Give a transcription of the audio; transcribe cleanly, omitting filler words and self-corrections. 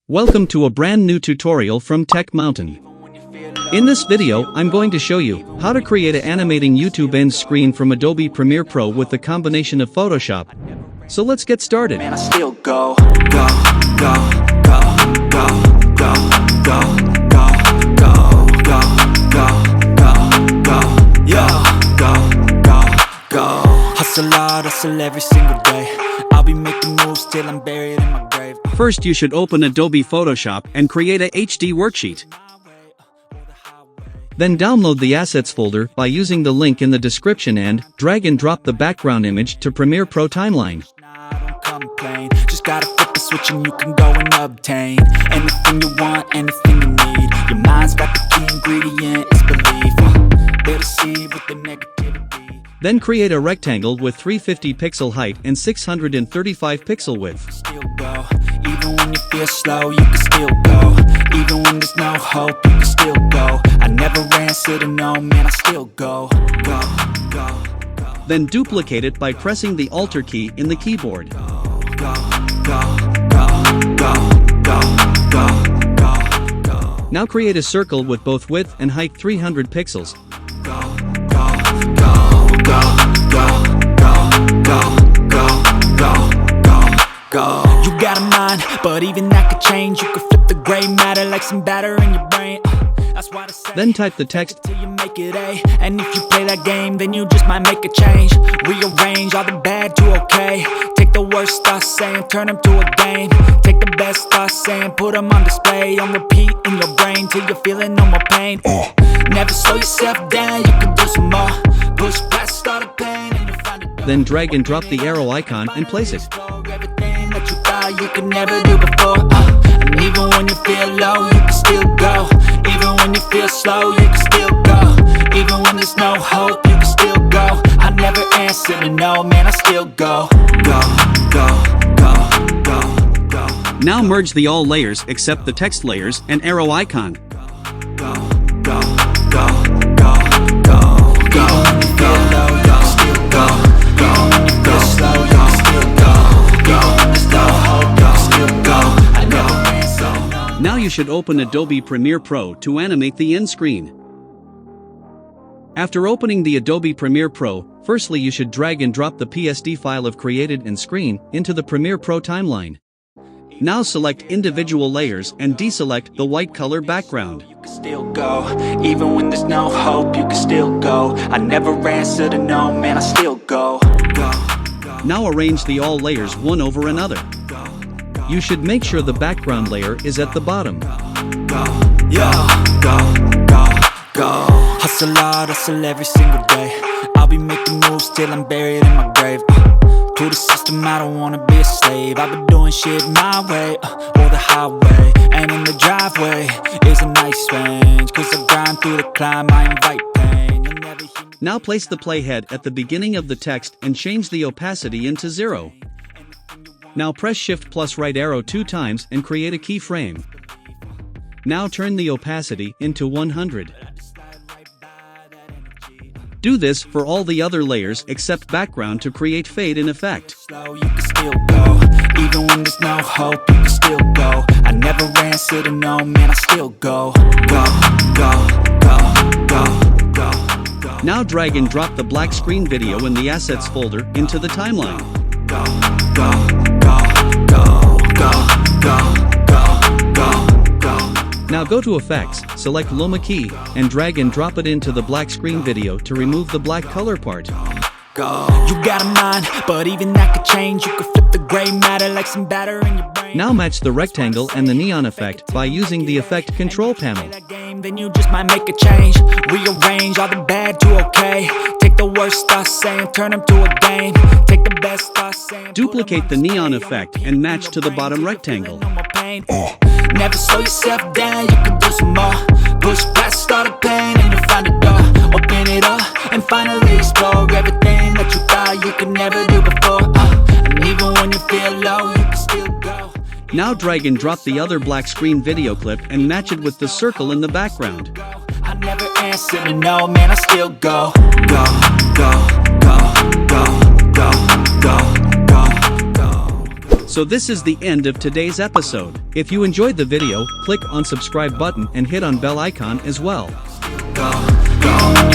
Welcome to a brand new tutorial from Tech Mountain. In this video, I'm going to show you how to create an animating YouTube end screen from Adobe Premiere Pro with the combination of Photoshop. So let's get started. Man, I still go. Hustle hard, hustle every single day. I'll be making moves till I'm buried in my grave. First, you should open Adobe Photoshop and create a HD worksheet. Then download the Assets folder by using the link in the description and drag and drop the background image to Premiere Pro timeline. Don't complain, just gotta flip the switch and you can go and obtain anything you want, anything you need. Your mind's got the key ingredient, it's belief. They'll deceive with the negativity. Then create a rectangle with 350 pixel height and 635 pixel width. Still go, even when you feel slow, you can still go. Even when there's no hope, you can still go. I never answer to no, man, I still go. Then duplicate it by pressing the Alt key in the keyboard. Now create a circle with both width and height 300 pixels. You got a mind, but even that could change. You could flip the gray matter like some batter in your brain. That's why Then type the text till you make it A. And if you play that game, then you just might make a change. Rearrange all the bad to okay. Take the worst thoughts saying, turn them to a game. Take the best thoughts saying, put them on display. On repeat in your brain till you're feeling no more pain. Never slow yourself down, you can do some more. Push past all the pain and you'll find it. Then drag and drop the arrow icon and place it. Everything that you thought you could never do before. And even when you feel low, you can still go. Even when you feel slow, you can still go. Even when there's no hope, you can still go. I never answer to no, man, I still go. Now merge the all layers except the text layers and arrow icon. Now you should open Adobe Premiere Pro to animate the end screen. After opening the Adobe Premiere Pro, firstly you should drag and drop the PSD file of created end screen into the Premiere Pro timeline. Now select individual layers and deselect the white color background. You can still go, even when there's no hope, you can still go. I never answer to no, man, I still go. Now arrange the all layers one over another. You should make sure the background layer is at the bottom. Hustle hard, hustle every single day. I'll be making moves till I'm buried in my grave. To the system, I don't wanna be a slave. I've been doing shit my way, or the highway. And in the driveway is a nice range. Cause I grind through the climb, I invite pain. You'll never hear me. Now place the playhead at the beginning of the text and change the opacity into 0. Now press Shift plus right arrow 2 times and create a keyframe. Now turn the opacity into 100. Do this for all the other layers except background to create fade in effect. Slow, you can still go. Even when there's no hope, you can still go. I never answer to no, man, I still go. Now drag and drop the black screen video in the Assets folder into the timeline. Now go to Effects, select Loma key, and drag and drop it into the black screen video to remove the black color part. You got a mind, but even that could change. You could flip the gray matter like some batter in your brain. Now match the rectangle and the neon effect by using the Effect Control panel. Then you just might make a change. Rearrange all the bad to okay. Take the worst thoughts saying, turn them to a game. Take the best thoughts saying, duplicate the neon effect and match to the bottom rectangle. Never slow yourself down, you can do some more. Push past all the pain and you'll find a door. Open it up and finally explore everything that you thought you could never do before. And even when you feel low, you can still go. Now drag and drop the other black screen video clip and match it with the circle in the background. I never answer to no, man, I still go. So this is the end of today's episode. If you enjoyed the video, click on subscribe button and hit on bell icon as well. Go, go.